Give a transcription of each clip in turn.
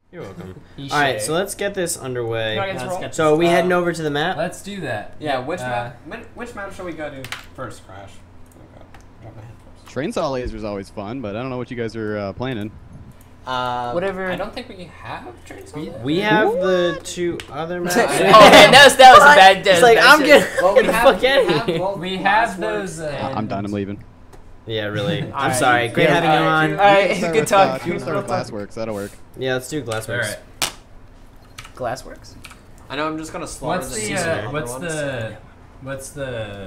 You're welcome. All right, so let's get this underway. So are we heading over to the map? Let's do that. Yeah, which map shall we go to first, Crash? Drop my head first. Train saw laser is always fun, but I don't know what you guys are planning. Whatever. I don't think we have train saw laser. We have the two other maps. Oh man, that was a bad. It's like I'm getting the fuck out of here. We have those. I'm done. I'm leaving. Yeah, really. I'm sorry. Great having you on. All right, good talk. You can start with Glassworks. That'll work. Yeah, let's do Glassworks. Right. Glassworks. I know I'm just gonna slaughter What's the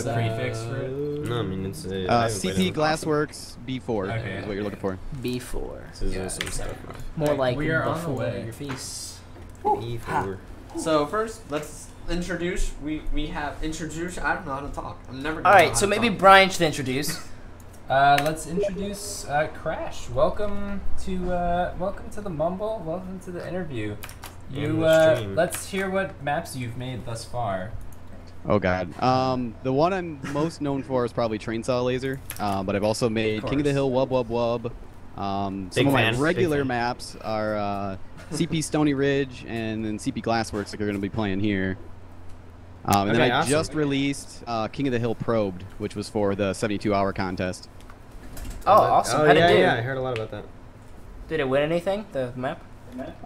prefix for it? No, I mean it's CP Glassworks B4 Okay. is what you're looking for. B4. More like we are on the before way. your face. B4. So first, let's introduce. We have introduced. I don't know how to talk. I'm never. All right, so maybe Brian should introduce. Let's introduce Crash. Welcome to the Mumble. Welcome to the interview. Let's hear what maps you've made thus far. Oh god. The one I'm most known for is probably Train Saw Laser, but I've also made King of the Hill, Wub Wub Wub. Some of my regular maps are CP Stony Ridge and then CP Glassworks that we're going to be playing here. And then I just released King of the Hill Probed, which was for the 72-hour contest. Oh, awesome. How'd it do? Yeah, I heard a lot about that. Did it win anything, the map?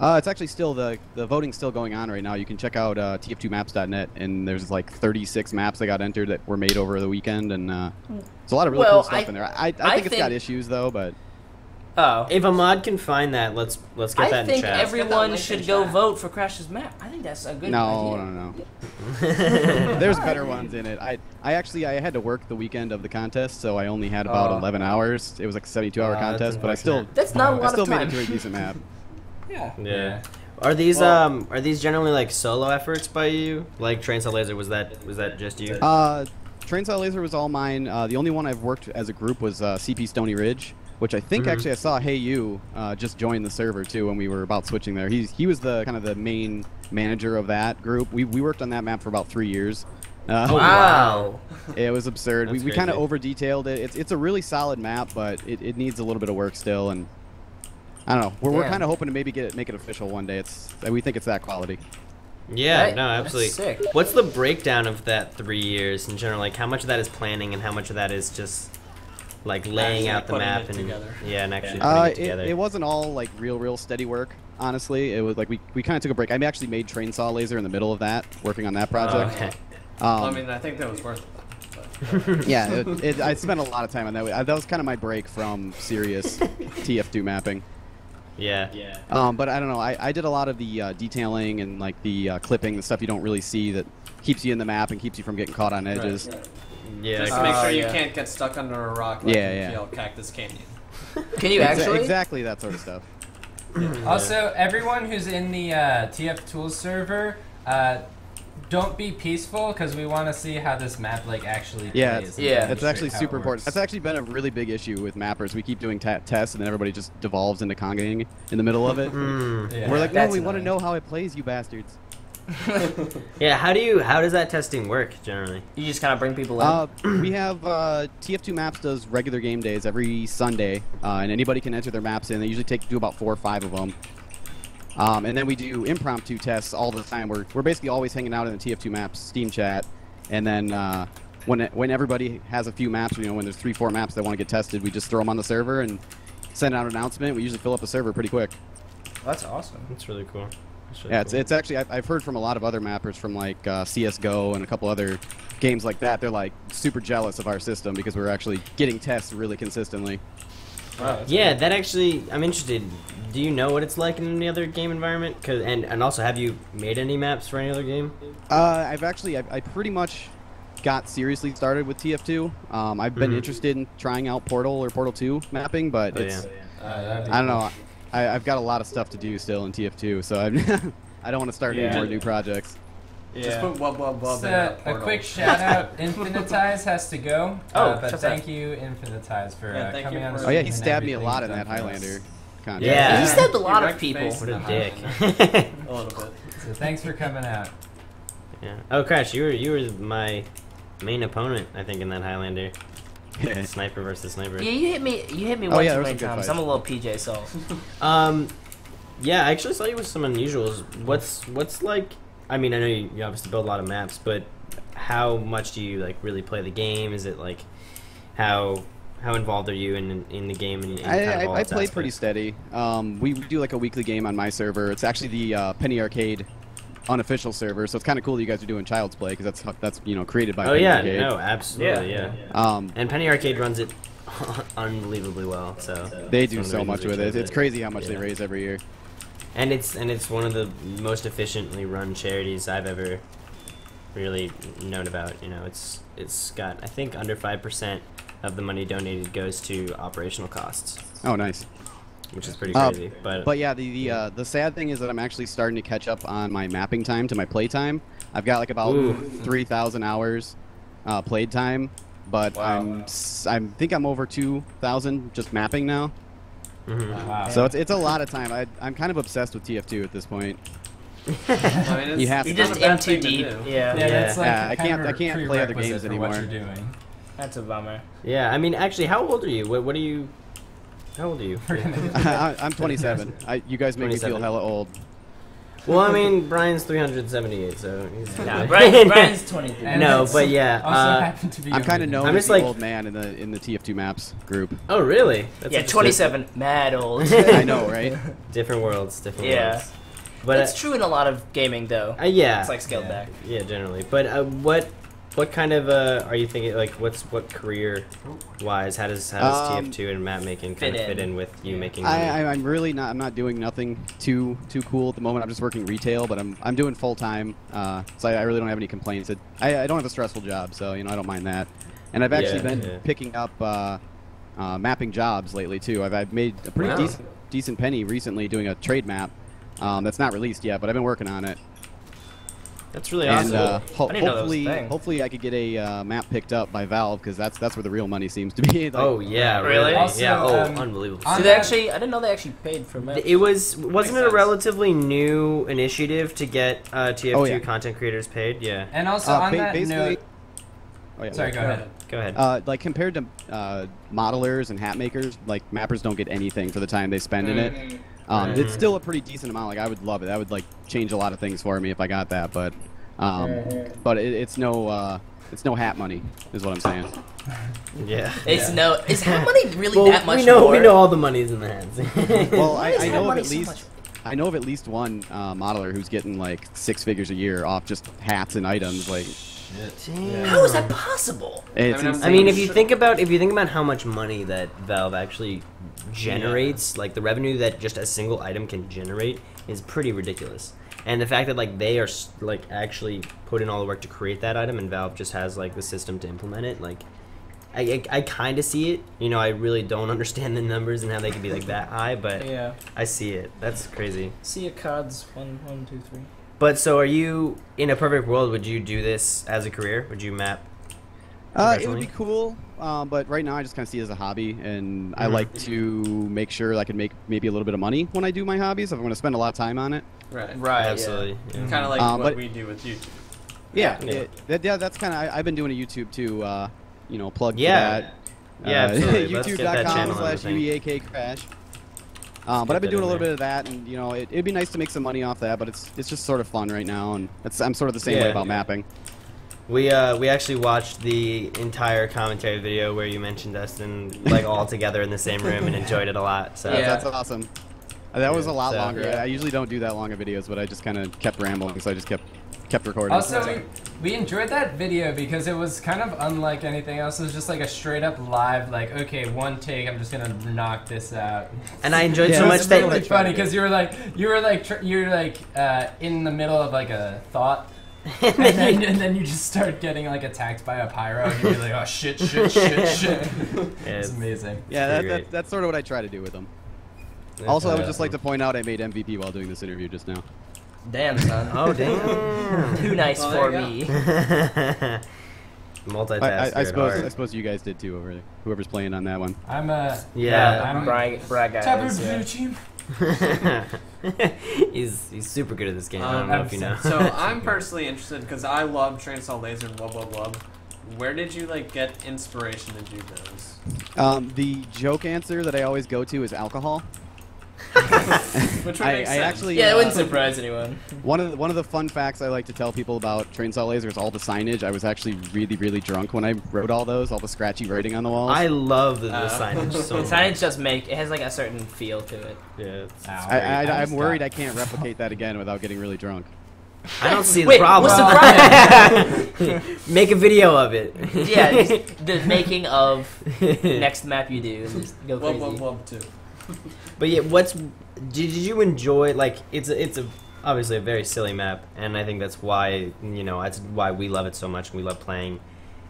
It's actually still, the voting's still going on right now. You can check out TF2maps.net, and there's like 36 maps that got entered that were made over the weekend, and there's a lot of really cool stuff in there. I think it's got issues, though, but... Oh. If a mod can find that, let's get that in chat. I think everyone should go vote for Crash's map. I think that's a good idea. No. There's better ones in it. I had to work the weekend of the contest, so I only had about 11 hours. It was like a 72-hour contest, but I still made it to a decent map. Yeah. Are these generally like solo efforts by you? Like Train Saw Laser, was that just you? Train Saw Laser was all mine. The only one I've worked as a group was CP Stony Ridge, which I think actually I saw Hey You just join the server too when we were about switching there. He was the kind of the main manager of that group. We worked on that map for about 3 years. Wow. It was absurd. We kind of over detailed it. It's a really solid map, but it needs a little bit of work still, and I don't know. We're kind of hoping to maybe make it official one day. We think it's that quality. Yeah, right? No, absolutely. That's sick. What's the breakdown of that 3 years in general? Like, how much of that is planning and how much of that is just like laying out the map and actually putting it together? It wasn't all like real steady work. Honestly, it was like we kind of took a break. I actually made Train Saw Laser in the middle of that, working on that project. Okay. I mean, I think that was worth it. Yeah, I spent a lot of time on that. That was kind of my break from serious TF2 mapping. Yeah. But I don't know. I did a lot of the detailing and like the clipping, the stuff you don't really see that keeps you in the map and keeps you from getting caught on edges. Right. Yeah. Just to make sure you can't get stuck under a rock like in Cactus Canyon. Can you actually? Exactly that sort of stuff. Also, everyone who's in the TFTools server, don't be peaceful because we want to see how this map like actually plays. It's actually super important. That's actually been a really big issue with mappers. We keep doing tests and then everybody just devolves into congaing in the middle of it. We're like, no, we want to know how it plays, you bastards. Yeah, how does that testing work generally? You just kind of bring people in? We have TF2 Maps does regular game days every Sunday, and anybody can enter their maps in. They usually do about 4 or 5 of them. And then we do impromptu tests all the time. We're basically always hanging out in the TF2 Maps Steam chat, and then when everybody has a few maps, when there's 3 or 4 maps that want to get tested, we just throw them on the server and send out an announcement. We usually fill up the server pretty quick. That's awesome. That's really cool. It's actually, I've heard from a lot of other mappers from like CSGO and a couple other games like that. They're like super jealous of our system because we're actually getting tests really consistently. Wow, yeah, cool. That actually, I'm interested. Do you know what it's like in any other game environment? And also, have you made any maps for any other game? I pretty much got seriously started with TF2. I've been interested in trying out Portal or Portal 2 mapping, but I don't know. I've got a lot of stuff to do still in TF2, so I don't want to start any more new projects. Yeah. Just put wub in a quick shout out. Infinitize has to go. But thank you, Infinitize, for coming on. Oh yeah, he stabbed me a lot in that Highlander contest. Yeah, he stabbed a lot of people. What a dick. A little bit. So thanks for coming out. Yeah. Oh, Crash, you were my main opponent, I think, in that Highlander. Sniper versus sniper. Yeah, you hit me once too many times. I'm a little PJ, so. Yeah, I actually saw you with some unusuals. What's like? I mean, I know you obviously build a lot of maps, but how much do you like really play the game? Is it like how involved are you in the game? And I play pretty steady. We do like a weekly game on my server. It's actually the Penny Arcade unofficial server, so it's kind of cool that you guys are doing Child's Play because that's created by. Oh Penny Arcade. No, absolutely, yeah. And Penny Arcade runs it unbelievably well. So they do so much with it. It's crazy how much they raise every year. And it's one of the most efficiently run charities I've ever really known about. You know, it's got, I think, under 5% of the money donated goes to operational costs. Oh, nice. Which is pretty crazy. But yeah, the sad thing is that I'm actually starting to catch up on my mapping time to my play time. I've got like about 3,000 hours played time, but I think I'm over 2,000 just mapping now. Wow. So it's a lot of time. I'm kind of obsessed with TF2 at this point. I mean, you have to. You're just in too deep. Yeah, that's like I can't play other games anymore. What you're doing. That's a bummer. Yeah, I mean, actually, how old are you? What are you? How old are you? I'm 27. You guys make me feel hella old. Well, I mean, Brian's 378, so he's... Nah, Brian's 23. No, but yeah. I'm kind of known as the old man in the TF2 Maps group. Oh, really? That's 27, mad old. I know, right? Different worlds, different worlds. But it's true in a lot of gaming, though. Yeah. It's like scaled back. Yeah, generally. But what kind of are you thinking? Like, what career wise? How does TF2 and map making kind of fit in with you making? I'm really not. I'm not doing nothing too cool at the moment. I'm just working retail, but I'm doing full time. So I really don't have any complaints. I don't have a stressful job, so I don't mind that. And I've actually been picking up mapping jobs lately too. I've made a pretty decent penny recently doing a trade map. That's not released yet, but I've been working on it. That's really awesome. And hopefully I could get a map picked up by Valve because that's where the real money seems to be. Like, oh yeah, really? Also, yeah. Unbelievable. So they actually, I didn't know they actually paid for maps. It wasn't it a relatively new initiative to get TF2 content creators paid? Yeah. And also on that note, sorry, go ahead. Go ahead. Like compared to modelers and hat makers, like mappers don't get anything for the time they spend in it. It's still a pretty decent amount. Like I would love it. That would like change a lot of things for me if I got that. But it's no hat money, is what I'm saying. Yeah. Is hat money really that much more? We know all the money's in the hats. Well, I know of at least one modeler who's getting like 6 figures a year off just hats and items. Like, how is that possible? I mean, if you think about how much money that Valve actually generates, like the revenue that just a single item can generate is pretty ridiculous. And the fact that like they are like actually put in all the work to create that item, and Valve just has like the system to implement it, like I kind of see it. I really don't understand the numbers and how they can be like that high, but I see it. That's crazy. See a CODs 1, 2, 3. But so, are you in a perfect world? Would you do this as a career? Would you map? It would be cool, but right now I just kind of see it as a hobby, and I like to make sure I can make maybe a little bit of money when I do my hobbies. If I'm going to spend a lot of time on it. Right. Absolutely. Yeah. Kind of like what we do with YouTube. Yeah. That's kind of. I've been doing a YouTube too. Plug for that. Yeah. YouTube.com/UEAKCrash. But I've been doing a little bit of that, and it'd be nice to make some money off that, but it's just sort of fun right now, and I'm sort of the same way about mapping. We actually watched the entire commentary video where you mentioned us and like all together in the same room and enjoyed it a lot. So that's awesome. That was a lot longer. Yeah. I usually don't do that long of videos, but I just kind of kept rambling, so I just kept recording. Also, we enjoyed that video because it was kind of unlike anything else. It was just like a straight up live, like, okay, one take, I'm just gonna knock this out. And I enjoyed so much that. It was really funny because you were like in the middle of like a thought. and then you just start getting like attacked by a pyro, and you're like, oh shit. It's amazing. Yeah, that's sort of what I try to do with them. Also, I would just like to point out I made MVP while doing this interview just now. Damn, son. Oh, damn. Too nice for me. Multitasker. I suppose you guys did too over there. Whoever's playing on that one. I'm Brag guy. Top of blue team. He's super good at this game. I don't know if you know. So I'm personally interested because I love Trainsaw Laser and Wub. Where did you like get inspiration to do those? The joke answer that I always go to is alcohol. Which would make I sense. actually Yeah, it wouldn't surprise anyone. one of the fun facts I like to tell people about Train Saw Laser is all the signage. I was actually really drunk when I wrote all those, all the scratchy writing on the walls. I love the signage so The much. signage does make it has like a certain feel to it. Yeah, it's Ow. great. I'm worried I can't replicate that again without getting really drunk. I don't see the Wait, problem. what's the problem? Make a video of it. Yeah, just the making of next map you do and just go crazy. Wub too. But yeah, did you enjoy, like, it's a obviously a very silly map, and I think that's why, that's why we love it so much, and we love playing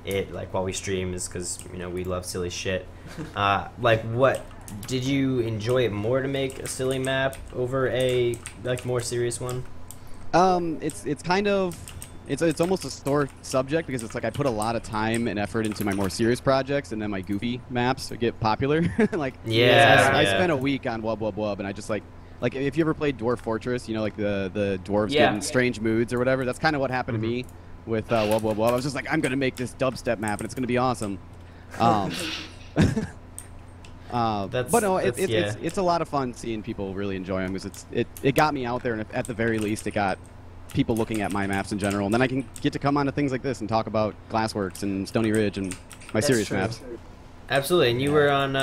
it, like, while we stream, is because, we love silly shit. What did you enjoy it more to make a silly map over a, like, more serious one? It's kind of it's almost a sore subject because it's like I put a lot of time and effort into my more serious projects, and then my goofy maps get popular. Like I spent a week on Wub Wub Wub, and I just like if you ever played Dwarf Fortress, like the dwarves get in strange moods or whatever. That's kind of what happened to me with Wub Wub Wub. I was just like, I'm gonna make this dubstep map, and it's gonna be awesome. But no, it's a lot of fun seeing people really enjoy them because it got me out there, and at the very least, it got people looking at my maps in general, and then I can get to come on to things like this and talk about Glassworks and Stony Ridge and my serious maps. Absolutely, and you were on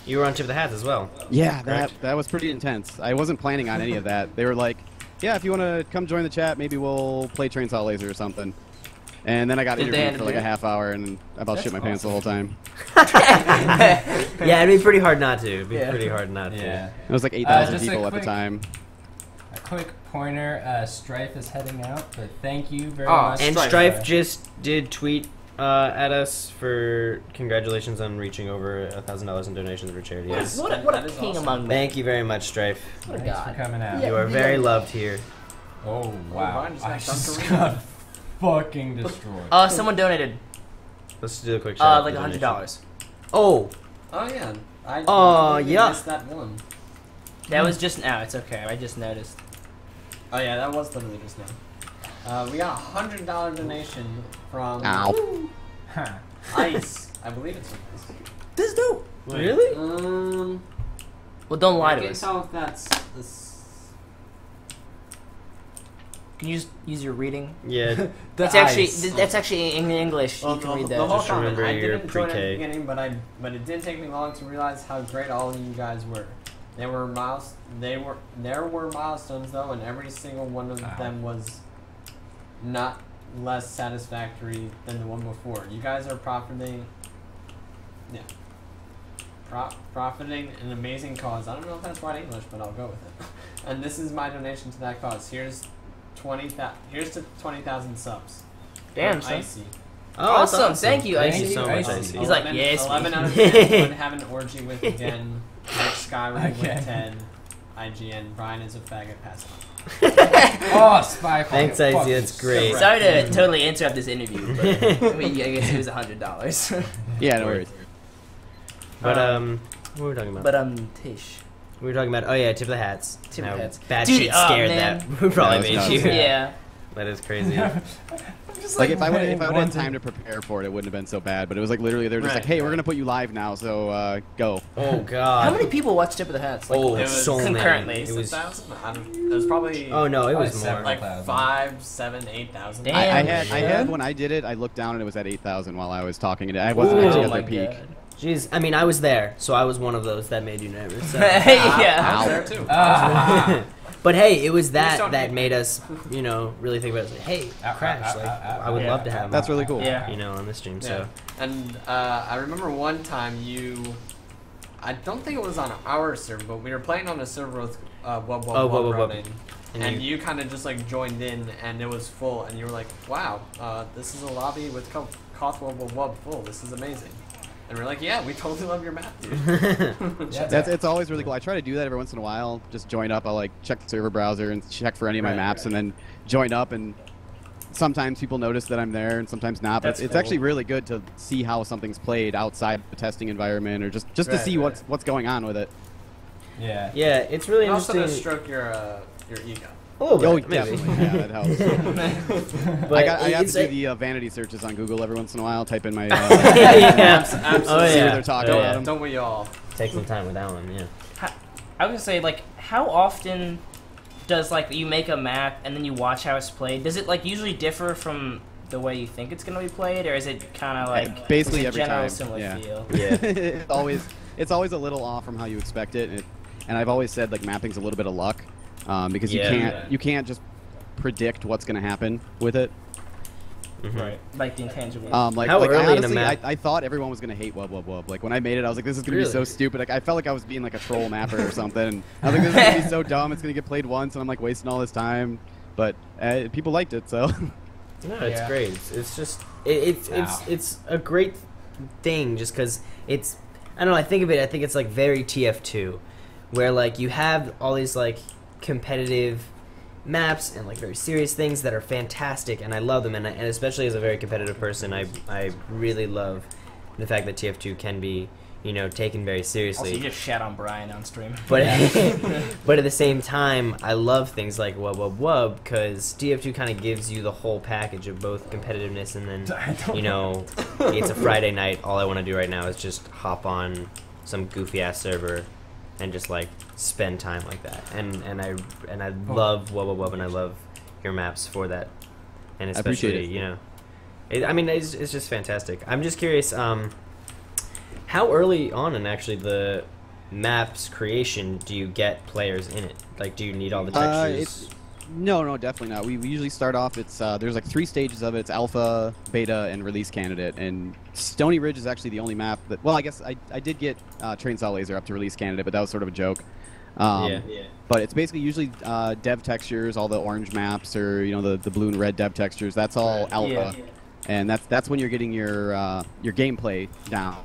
Tip of the Hats as well. Yeah, correct? that was pretty intense. I wasn't planning on any of that. They were like, yeah, if you want to come join the chat, maybe we'll play Train Saw Laser or something. And then I got interviewed for like a half hour, and I about shit my pants the whole time. Yeah, it'd be pretty hard not to. It'd be pretty hard not to. Yeah. It was like 8,000 just a people at the quick- time. A quick pointer, Strife is heading out, but thank you very much. And Strife just did tweet at us for congratulations on reaching over $1,000 in donations for charity. Yes. What a king awesome. among men. Thank you very much, Strife. What a Thanks god. for coming out. You are very loved here. Oh, wow. mine just got I dumped just around. got fucking destroyed. Someone donated Let's do a quick shout. like $100. Oh, Oh yeah. I Oh, yeah. missed that one. That was just now. It's okay. I just noticed. Oh yeah, that was literally just now. We got a $100 donation from Ow. Huh. Ice. I believe it's from Ice. This is dope. really? Well, don't lie I to can't us. tell if that's this. Can you just use your reading? Yeah. That's actually in English. Well, You can the, read the that. whole Just comment, remember I your didn't join at the pre-K. beginning, but it did take me long to realize how great all of you guys were. There were milestones though, and every single one of them was not less satisfactory than the one before. You guys are profiting an amazing cause. I don't know if that's right English, but I'll go with it. And this is my donation to that cause. Here's to 20,000 subs. Damn, From son. Icy. Oh, that's Awesome. Thank you, Thank Icy. you so much, Icy. Icy. He's like, yes, 11 out of please. 10 would have an orgy with again. Nick Skyrim with Again. 10. IGN. Brian is a faggot. Pass on. Oh, Spy. Thanks, Icy. That's great. Sorry to totally interrupt this interview, but I guess it was $100. Yeah, no worries. But what were we talking about? But Tish. We were talking about Tip of the Hats. Tip of How the Hats. Bad Dude, shit oh, scared man. that. We probably That was made you. nuts. Yeah. That is crazy. Like if I would have had time to prepare for it, it wouldn't have been so bad. But it was like literally they're just like, hey, we're gonna put you live now, so go. Oh god. How many people watch Tip of the Hats? Like, Oh, It was so concurrently. many. It was. 1,000? I don't. It was probably. Oh no, it was Probably more. Like 7,000. 5, 7, 8,000. Damn. I had when I did it, I looked down and it was at 8,000 while I was talking. I wasn't actually at my their peak. God. Jeez, I mean, I was there, so I was one of those that made you nervous. So. Yeah. I was Ow. there too. But hey, it was Please that don't that hate me. made us, really think about it. Like, hey, Crash, like I would love to have him, That's really cool. Yeah. on the stream. Yeah. So And I remember one time I don't think it was on our server, but we were playing on a server with Wub running. And you kind of just like joined in, and it was full, and you were like, "Wow, this is a lobby with Koth Wub full. This is amazing." And we're like, "Yeah, we totally love your map, dude." It's always really cool. I try to do that every once in a while. Just join up. I'll like check the server browser and check for any of my maps, and then join up. And sometimes people notice that I'm there, and sometimes not. But That's it's cool. actually really good to see how something's played outside the testing environment, or just to see what's going on with it. Yeah. yeah, it's really And also to interesting. stroke your ego. Oh, Oh, maybe. definitely. Yeah, that helps. But I have it's to do the vanity searches on Google every once in a while. Type in my yeah. Absolutely. Oh, see yeah. what they're talking Oh, about. yeah. 'em. Don't we all? Take some time with that one. Yeah. I was gonna say, like, how often does, like, you make a map and then you watch how it's played? Does it, like, usually differ from the way you think it's gonna be played, or is it kind of like basically every general time? similar feel? Yeah. it's always a little off from how you expect it, and I've always said like mapping's a little bit of luck, because you can't just predict what's gonna happen with it. Right, like the intangibles. Like honestly, I thought everyone was gonna hate Wub Wub Wub. Like when I made it, I was like, this is gonna be so stupid. Like I felt like I was being like a troll mapper or something. And I was like, this is gonna be so dumb. It's gonna get played once, and I'm like wasting all this time. But people liked it, so. No, it's great. It's just it's a great thing just because it's, I don't know, I think it's like very TF2, where like you have all these like competitive maps and like very serious things that are fantastic, and I love them, and especially as a very competitive person, I really love the fact that TF2 can be, you know, taken very seriously. Also, you just shat on Brian on stream. But but at the same time, I love things like Wub Wub Wub, because TF2 kind of gives you the whole package of both competitiveness and then, you know, it's a Friday night. All I want to do right now is just hop on some goofy ass server and just like spend time like that. And I love Wub Wub Wub, and I love your maps for that. And especially, you know, I mean, it's just fantastic. I'm just curious. How early on in actually the map's creation do you get players in it? Like, do you need all the textures? No, definitely not. We usually start off, there's like 3 stages of it. It's alpha, beta, and release candidate. And Stony Ridge is actually the only map that, well, I guess I did get Train Saw Laser up to release candidate, but that was sort of a joke. But it's basically usuly dev textures, all the orange maps, or, you know, the blue and red dev textures. That's all alpha. And that's when you're getting your gameplay down.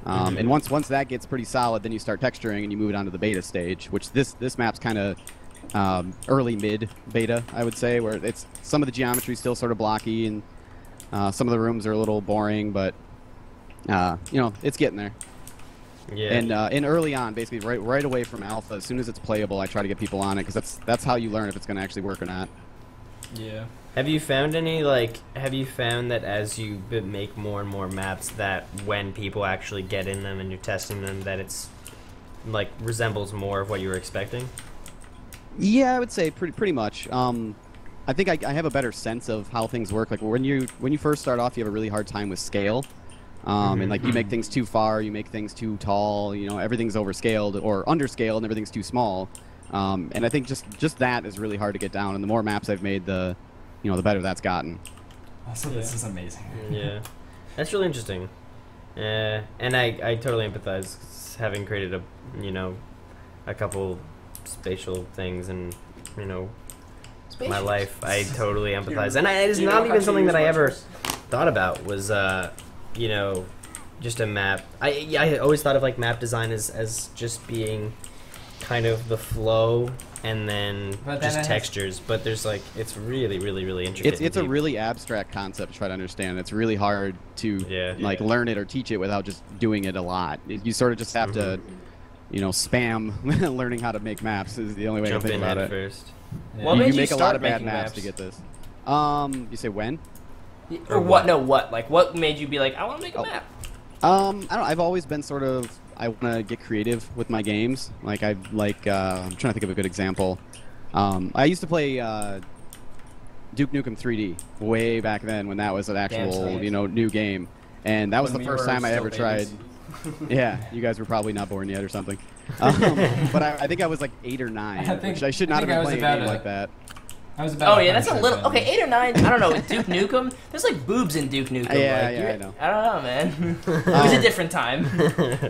And once that gets pretty solid, then you start texturing and you move it on to the beta stage, which this map's kind of early mid beta, I would say, where it's some of the geometry still sort of blocky, and some of the rooms are a little boring, but you know, it's getting there. Yeah. And early on, basically right away from alpha, as soon as it's playable, I try to get people on it, because that's how you learn if it's going to actually work or not. Yeah. Have you found that as you make more and more maps, that when people actually get in them and you're testing them, that it's like resembles more of what you were expecting? Yeah, I would say pretty much. I think I have a better sense of how things work. Like when you first start off, you have a really hard time with scale. And like you make things too far, you make things too tall, you know, everything's overscaled or underscaled, and everything's too small. And I think just that is really hard to get down. And the more maps I've made, the better that's gotten. Also, this is amazing. Yeah, that's really interesting. And I totally empathize, having created a couple spatial things, and my life. I totally empathize, and it's not even something that I ever thought about was just a map. I always thought of like map design as just being kind of the flow and then just textures, but there's like, it's really intricate. It's a really abstract concept to try to understand. It's really hard to learn it or teach it without just doing it a lot. You sort of just have to spam learning how to make maps is the only way to think about it. First. Yeah. What made you make a lot of bad maps to get this. You say when? Or what? No, what? Like, what made you be like, I want to make a map? I don't know. I've always been sort of, I want to get creative with my games. Like I'm trying to think of a good example. I used to play Duke Nukem 3D way back then, when that was an actual new game, and that was the first time I ever tried. Yeah, you guys were probably not born yet or something. But I think I was like 8 or 9, which I should not have been playing a game like that. Oh yeah, that's a little. Okay, 8 or 9. I don't know. With Duke Nukem, there's like boobs in Duke Nukem. Yeah, I know. I don't know, man. It was a different time.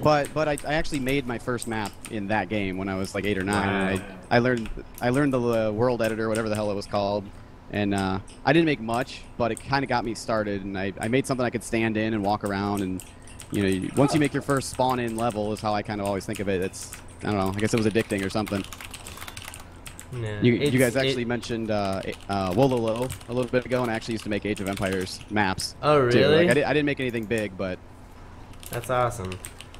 but I actually made my first map in that game when I was like 8 or 9. Wow. I learned the world editor, whatever the hell it was called, and I didn't make much, but it kind of got me started. And I made something I could stand in and walk around, and once you make your first spawn-in level, is how I kind of always think of it. It's, I don't know. I guess it was addicting or something. No, you guys actually mentioned Wololo a little bit ago, and I actually used to make Age of Empires maps. Oh, really? Like, I didn't make anything big, but... That's awesome.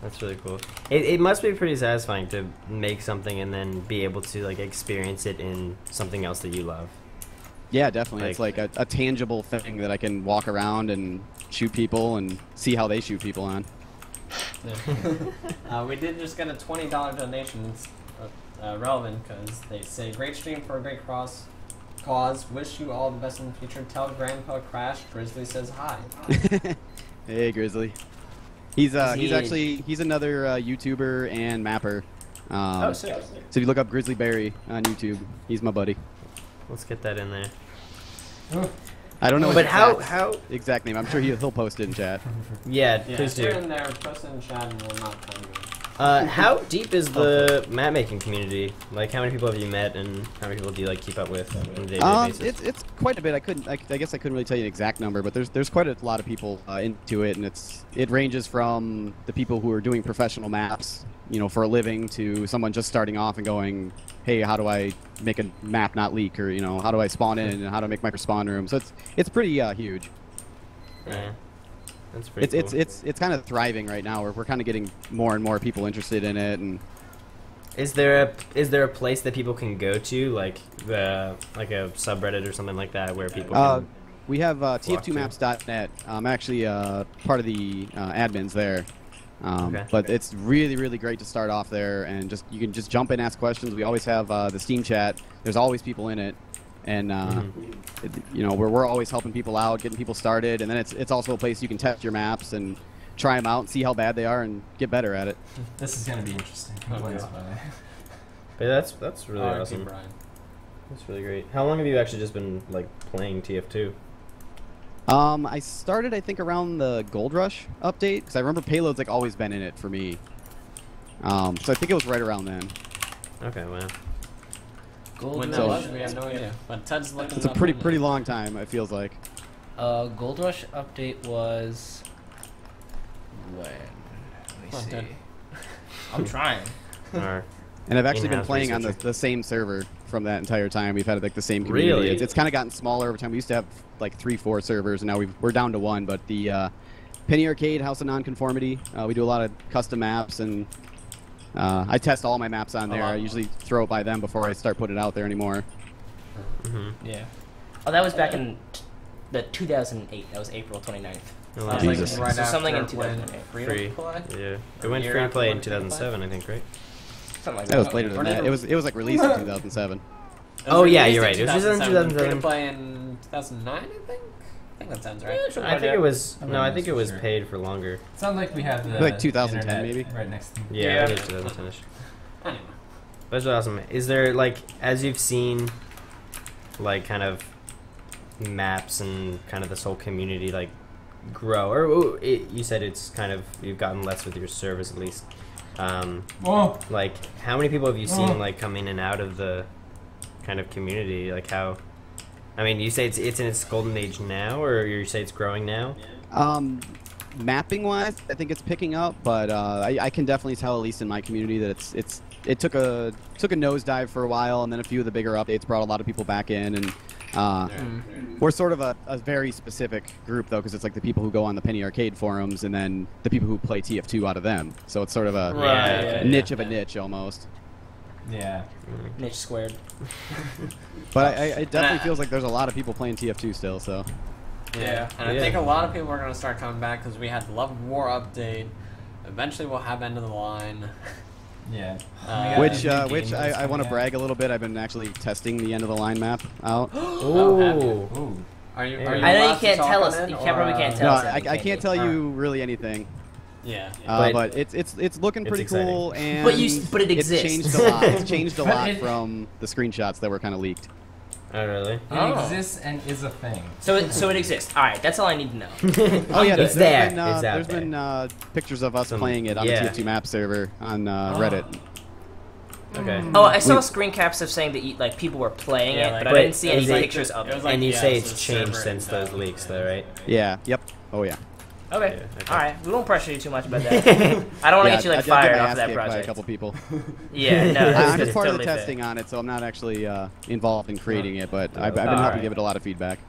That's really cool. It must be pretty satisfying to make something and then be able to like experience it in something else that you love. Yeah, definitely. It's like a tangible thing that I can walk around and shoot people and see how they shoot people on. We did just get a $20 donation relevant because they say, great stream for a great cause. Wish you all the best in the future. Tell Grandpa Crash Grizzly says hi. Hey, Grizzly. He's another YouTuber and mapper. Sick. So if you look up Grizzly Berry on YouTube, he's my buddy. Let's get that in there. I don't know But his how exact name. I'm sure he'll post it in chat. Yeah, Yeah, please if you're do. in there, post it in chat and we'll not tell you. How deep is the map making community? Like, how many people have you met, and how many people do you like keep up with on a day-to-day basis? It's quite a bit. I guess I couldn't really tell you an exact number, but there's quite a lot of people into it, and it ranges from the people who are doing professional maps, you know, for a living, to someone just starting off and going, hey, how do I make a map not leak, or you know, how do I spawn in, and how do I make my spawn room? So it's pretty huge. Yeah. That's pretty cool. It's kind of thriving right now. We're kind of getting more and more people interested in it, and Is there a place that people can go to, like a subreddit or something like that, where people can we have TF2maps.net. I'm actually part of the admins there. Okay. But it's really, really great to start off there, and you can just jump in, ask questions. We always have the Steam chat. There's always people in it, and you know, we're always helping people out, getting people started, and then it's also a place you can test your maps and try them out and see how bad they are and get better at it. This is gonna be interesting. But that's really awesome. Brian. That's really great. How long have you actually just been like playing TF2? I started, I think, around the Gold Rush update, because I remember Payload's like always been in it for me. So I think it was right around then. Okay, wow. When that was, we have no idea. But Ted's looking. It's a pretty long time, it feels like. Gold Rush update was when? Let me see. I'm trying. Or, And I've actually been in-house playing on researcher. the same server from that entire time. We've had like the same community. Really? It's kind of gotten smaller over time. We used to have like 3-4 servers, and now we're down to 1. But the Penny Arcade House of Nonconformity, we do a lot of custom maps, and I test all my maps on there. I usually throw it by them before I start putting it out there anymore. Yeah. Oh, that was back in the 2008. That was April 29th. Oh, Sounds wow. Jesus. like right So something in after when 2008. Free Free. to Play? Yeah. It went year free to after play when in Free to Play? 2007, I think, right? Something like That was that. later than Or did that. It was like released in 2007. Oh, yeah, released you're in right. It was just in 2007. Free to Play in 2009, I think. I think that sounds right. I think it was. I No, I don't think know it was for sure. paid for longer. It sounds like we have the Like 2010 internet maybe? right next to Yeah, I think it's 2010ish. Anyway. That's awesome. Is there, like, as you've seen, like, kind of maps and kind of this whole community, like, grow, or you said it's kind of, you've gotten less with your service at least. Oh, Like, how many people have you seen, like, come in and out of the kind of community? Like, how, I mean, you say it's in its golden age now, or you say it's growing now? Mapping wise, I think it's picking up, but I can definitely tell, at least in my community, that it took a nosedive for a while, and then a few of the bigger updates brought a lot of people back in, and we're sort of a very specific group though, because it's like the people who go on the Penny Arcade forums, and then the people who play TF2 out of them. So it's sort of a Right. niche of a niche almost. yeah. Niche squared. But it definitely feels like there's a lot of people playing TF2 still. So Yeah, and I think a lot of people are going to start coming back because we had the Love of War update. Eventually, we'll have End of the Line. Yeah. which I want to brag a little bit. I've been actually testing the End of the Line map out. Oh, Ooh. Are you? Yeah. Are you I know you allowed to can't talk tell on us. it, You or, probably can't No, tell us. I can't tell you really anything. Yeah. But it's looking It's pretty exciting. cool, and But it it's exists. changed a lot. It's changed a But lot it- from the screenshots that were kind of leaked. Oh, really? It Oh. exists and is a thing. So it exists. All right, that's all I need to know. Oh yeah, It's there. Been, It's out there's there. been pictures of us Some- playing it on yeah. the TF2 map server on Reddit. Okay. Oh, I saw screen caps of saying that like people were playing Yeah, it, like- but I But didn't see it any was like pictures of it it. was like- And you yeah, say it's it's a changed server since and, those leaks, though, right? Yeah. Yep. Oh yeah. Okay. Yeah, okay. All right. We won't pressure you too much about that. I don't want to Yeah, get you like I did get fired my off ass of that kicked by a project. couple people. Yeah. No. I'm That's just part of totally the fair. testing on it, so I'm not actually involved in creating it, but I've been All helping right. give it a lot of feedback.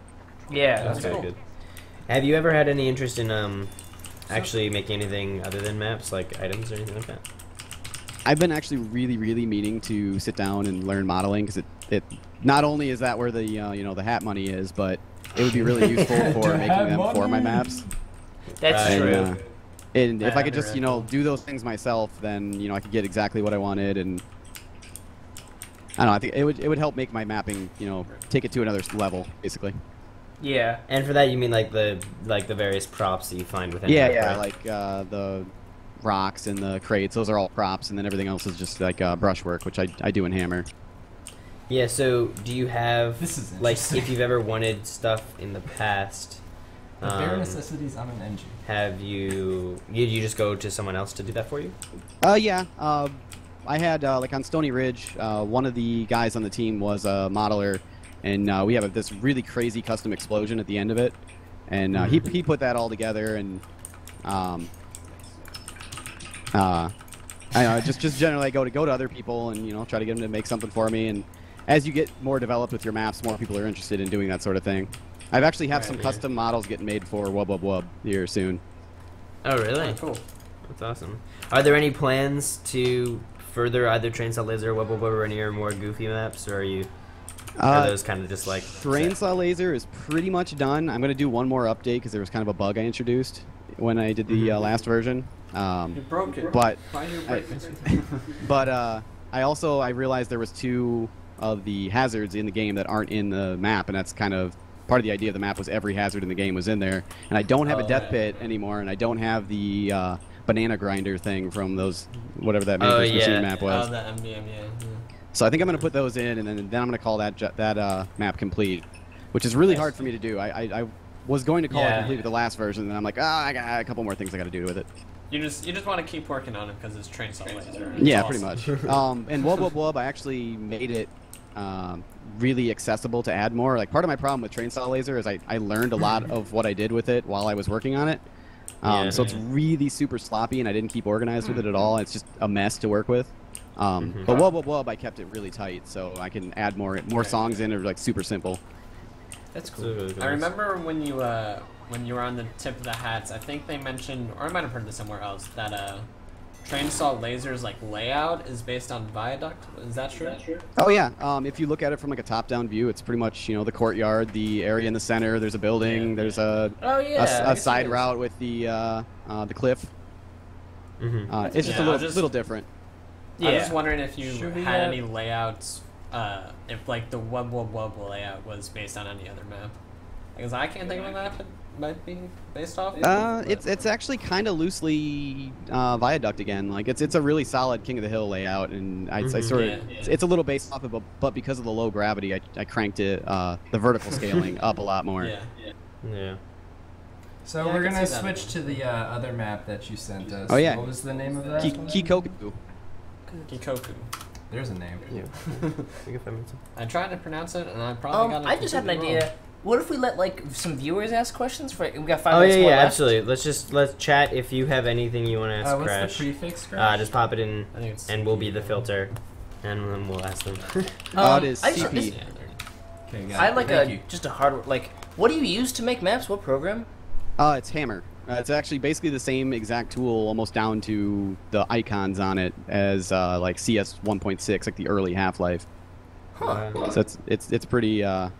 Yeah. That's very cool. good. Have you ever had any interest in actually making anything other than maps, like items or anything like that? I've been actually really meaning to sit down and learn modeling, because it not only is that where the the hat money is, but it would be really useful for The making hat them for my money. maps. That's Right. true. And if I could That'd be just really cool. do those things myself, then I could get exactly what I wanted, and I don't know. I think it would help make my mapping, you know, take it to another level, basically. Yeah. And for that, you mean like the various props that you find within. Yeah, it, yeah, right? like the rocks and the crates. Those are all props, and then everything else is just like brushwork, which I do in Hammer. Yeah. So, do you have This is like interesting. if you've ever wanted stuff in the past? The bare necessities on an engine. Have you? You just go to someone else to do that for you? Yeah. I had like on Stony Ridge, one of the guys on the team was a modeler, and we have this really crazy custom explosion at the end of it, and he put that all together, and I know, just generally I go to other people and, you know, try to get them to make something for me, and as you get more developed with your maps, more people are interested in doing that sort of thing. I've actually have some custom models getting made for Wub Wub Wub here soon. Oh, really? Oh, cool. That's awesome. Are there any plans to further either Train Saw Laser, or Wub Wub Wub, or any more goofy maps, or are those kind of just like Train Saw Laser is pretty much done. I'm gonna do one more update because there was kind of a bug I introduced when I did the last version. You broke it. But Why you break it? but I realized there was 2 of the hazards in the game that aren't in the map, and that's kind of part of the idea of the map was every hazard in the game was in there. And I don't have a death pit anymore, and I don't have the banana grinder thing from those whatever that Mantis Machine map was. Oh, the MBM, yeah. So I think I'm gonna put those in, and then I'm gonna call that map complete, which is really hard for me to do. I was going to call it complete with the last version, and then I'm like, I got a couple more things I got to do with it. You just want to keep working on it because it's Train Saw Laser. Yeah, pretty much. And Wub Wub Wub, I actually made it really accessible to add more. Like, part of my problem with Train Saw Laser is I learned a lot of what I did with it while I was working on it. So it's really super sloppy, and I didn't keep organized with it at all. It's just a mess to work with. But Wub Wub Wub, I kept it really tight, so I can add more songs in. Or like super simple. That's cool. I remember when you were on the tip of the hats, I think they mentioned, or I might have heard this somewhere else, that Train Saw Laser's like layout is based on Viaduct. Is that true? Oh yeah. If you look at it from like a top-down view, it's pretty much, you know, the courtyard, the area in the center. There's a building. There's a side route with the cliff. It's just a little different. Yeah. I was just wondering if you had any layouts, if like the Wub Wub Wub layout was based on any other map. Because I can't think of a map it might be based off. It's actually kind of loosely Viaduct again. Like it's a really solid King of the Hill layout, and I sort of it's a little based off of it, but because of the low gravity, I cranked it the vertical scaling up a lot more. Yeah. So we're gonna switch to the other map that you sent us. Oh yeah. What was the name of that? Kikoku. Kikoku. There's a name. Yeah. I tried to pronounce it, and I probably got it. I just had an idea. wrong. What if we let like some viewers ask questions? We got 5 Oh minutes more left. absolutely. Let's chat. If you have anything you want to ask What's Crash, the prefix, Crash? just pop it in, I think it's and we'll be the filter, and then we'll ask them. It is I just- CP. Okay, got it. I like Thank you. just a hard like. What do you use to make maps? What program? It's Hammer. It's actually basically the same exact tool, almost down to the icons on it, as like CS 1.6, like the early Half-Life. So it's pretty out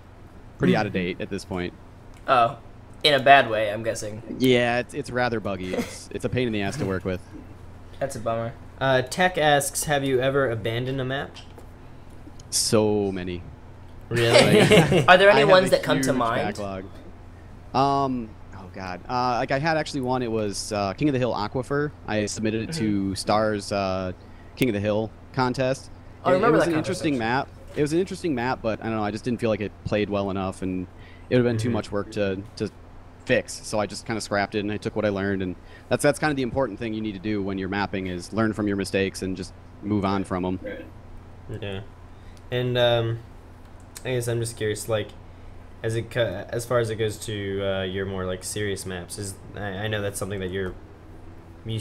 of date at this point. Oh, in a bad way, I'm guessing. Yeah, it's rather buggy. It's a pain in the ass to work with. That's a bummer. Tech asks, have you ever abandoned a map? So many. Really? Are there I any have ones a that come to huge mind? Backlog. Oh god. Like I had actually one. It was King of the Hill Aquifer. I submitted it to Star's King of the Hill contest. I remember it was that an contest, interesting map. It was an interesting map, but I don't know. I just didn't feel like it played well enough, and it would have been too much work to fix. So I just kind of scrapped it, and I took what I learned, and that's kind of the important thing you need to do when you're mapping is learn from your mistakes and just move on from them. Yeah. And I guess I'm just curious, like, as far as it goes to your more like serious maps, I know that's something that you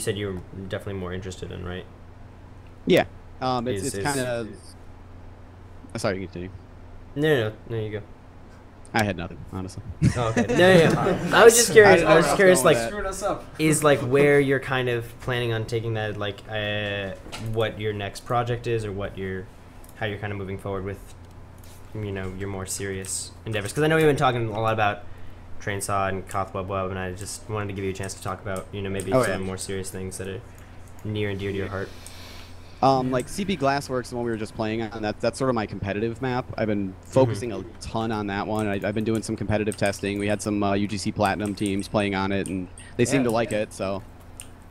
said you were definitely more interested in, right? Yeah. It's kind of. Sorry, you continue. No, you go. I had nothing, honestly. Oh, okay. No. I was just curious. I was curious, like, Screwed us up. is like where you're kind of planning on taking that, like, what your next project is, or how you're kind of moving forward with, you know, your more serious endeavors. Because I know we've been talking a lot about Train Saw and Koth Wub Wub, and I just wanted to give you a chance to talk about, you know, maybe some more serious things that are near and dear to your heart. Like CP Glassworks, the one we were just playing on, that's sort of my competitive map. I've been focusing a ton on that one. I've been doing some competitive testing. We had some UGC Platinum teams playing on it, and they seem to like it. So,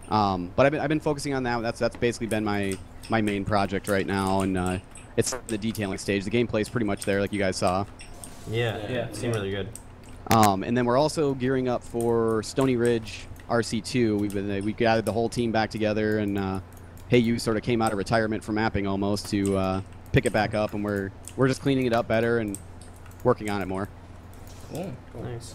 but I've been focusing on that. That's basically been my main project right now, and it's the detailing stage. The gameplay is pretty much there, like you guys saw. Yeah, it seemed really good. And then we're also gearing up for Stony Ridge RC2. We gathered the whole team back together, and Hey You sort of came out of retirement from mapping almost to pick it back up, and we're just cleaning it up better and working on it more. Cool. Nice.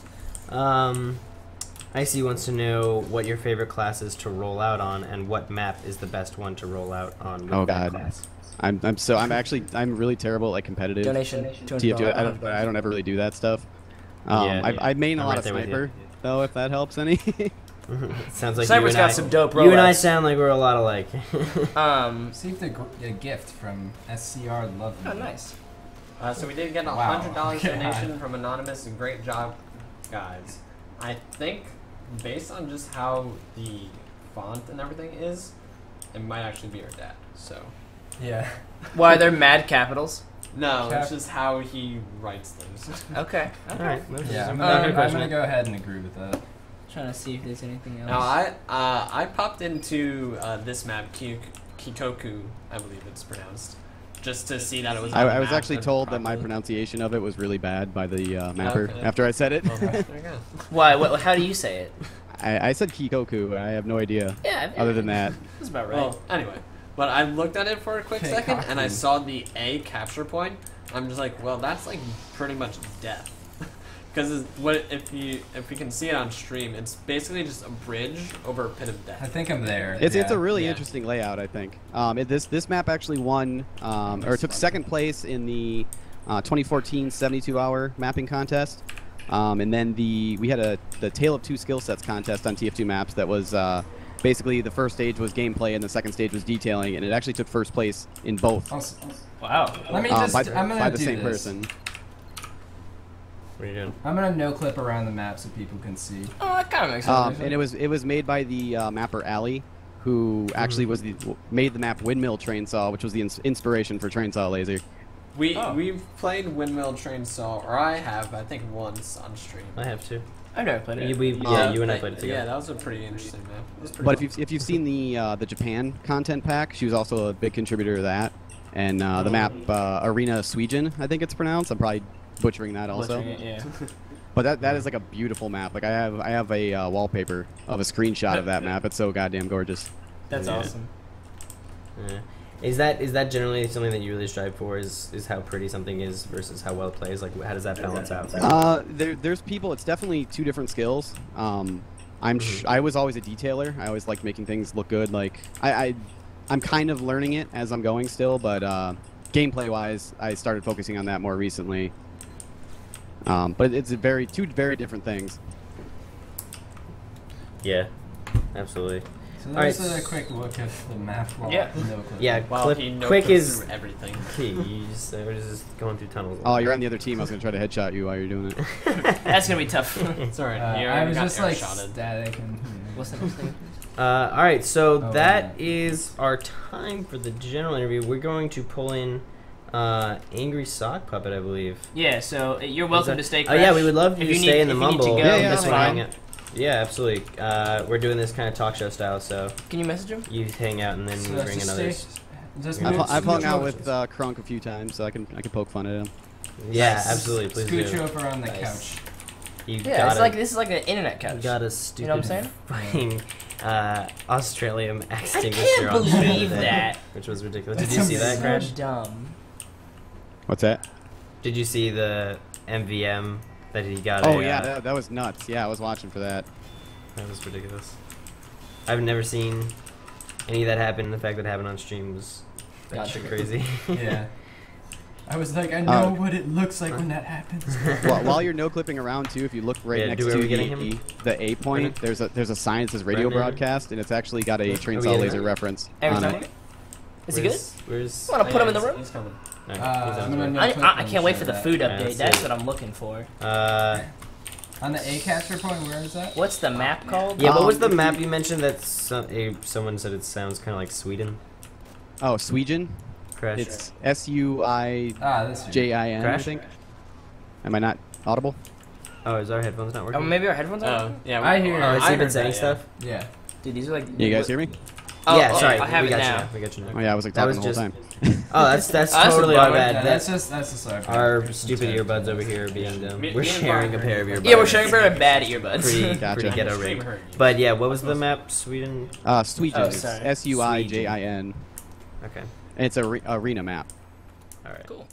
Icy wants to know what your favorite class is to roll out on, and what map is the best one to roll out on with that class. I'm really terrible at competitive. Donation. TF2. I don't ever really do that stuff. I main a lot of sniper though, if that helps any. Sounds like Sniper's got some dope rollouts. You and I sound like we're a lot alike. Received a gift from SCR Love. Oh, nice. So we did get a $100 donation from Anonymous. Great job, guys. I think, based on just how the font and everything is, it might actually be our dad. So. Yeah. Why, they're mad capitals? No, it's just how he writes things. Okay. All right. Yeah, I'm gonna go ahead and agree with that. Trying to see if there's anything else. Now, I popped into this map, Kikoku, I believe it's pronounced, just to see that it was. I was actually told that my pronunciation of it was really bad by the mapper after I said it. Well, there you go. Why? How do you say it? I said Kikoku. I have no idea. Yeah. Other than that. That's about right. Well, anyway, but I looked at it for a quick second, and I saw the A capture point. I'm just like, well, that's like pretty much death. Because if you can see it on stream, it's basically just a bridge over a pit of death. I think I'm there. It's a really interesting layout, I think. This map actually won or took second place in the 2014 72-hour mapping contest, and then we had the Tale of Two Skill Sets contest on TF2 maps that was basically the first stage was gameplay and the second stage was detailing, and it actually took first place in both. Wow. Let me just. I'm gonna by the do same this. person. What are you doing? I'm gonna no clip around the map so people can see. Oh, that kind of makes sense. And it was made by the mapper Ali, who actually made the map Windmill Train Saw, which was the inspiration for Train Saw Laser. We've played Windmill Train Saw, or I have, I think once on stream. I have too. I've never played it. You and I played it together. Yeah, that was a pretty interesting map. But if you've seen the Japan content pack, she was also a big contributor to that. And the map Arena Sweden, I think it's pronounced. I'm probably butchering that also. Yeah. But that is like a beautiful map. Like I have a wallpaper of a screenshot of that map. It's so goddamn gorgeous. That's awesome. Yeah. Is that generally something that you really strive for? Is how pretty something is versus how well it plays? Like how does that balance out? There's people. It's definitely two different skills. I was always a detailer. I always liked making things look good. Like I'm kind of learning it as I'm going still, but gameplay wise, I started focusing on that more recently. But it's two very different things. Yeah, absolutely. So there's a quick look at the map. Yeah. No clip. Yeah. Well, quick is everything. key. We're just going through tunnels. Oh, you're on the other team. I was gonna try to headshot you while you're doing it. That's gonna be tough. It's alright. I was just like static and. What's the next thing? All right, so that is our time for the general interview. We're going to pull in Angry Sock Puppet, I believe. Yeah, so you're welcome to stay. Oh yeah, we would love you to stay in the mumble. That's fine. Yeah, absolutely. We're doing this kind of talk show style, so can you message him? you hang out and then you bring another. I've hung out with Crunk a few times, so I can poke fun at him. Yeah, absolutely. Please Scooch do. over on the couch. This is like an internet couch. You got a stupid, you know what I'm fucking Australian extinguisher I can't on believe there, that. which was ridiculous. Did you see that, Crash? So dumb. What's that? Did you see the MVM that he got? Oh yeah, that was nuts. Yeah, I was watching for that. That was ridiculous. I've never seen any of that happen. And the fact that it happened on stream was crazy. Yeah. I was like, I know what it looks like when that happens. While you're no clipping around too, if you look right next to the A point, there's a sign that says radio broadcast, and it's actually got a Train Saw Laser reference on it. Is he good? Where's? Want to put him in the room? He's coming. I can't wait for the food update. That's what I'm looking for. On the A capture point, where is that? What's the map called? Yeah, what was the map you mentioned that someone said it sounds kind of like Sweden? Oh, Suijin. Crash. It's S-U-I-J-I-N, I Crash? think. Am I not audible? Oh, is our headphones not working? Oh, maybe our headphones are. Yeah, I hear. Oh, it's I been heard setting that, stuff. Yeah. Dude, these are like. You guys hear me? Oh, yeah, oh, sorry. I have we it got now. you now. We got you now. Oh yeah, I was like That talking was the whole just- time. Oh, that's That's totally a our bummer. bad. Yeah, that's just sorry. Our stupid earbuds over here are being dumb. Me- We're me and sharing a Brian pair of heard earbuds. Yeah, we're sharing very bad earbuds. Pretty, Gotcha. pretty ghetto Stream rig. hurt you. But yeah, what was the map? Sweden. Suijin. Oh, It's sorry. S-U-I-J-I-N. Okay. And it's a arena map. All right. Cool.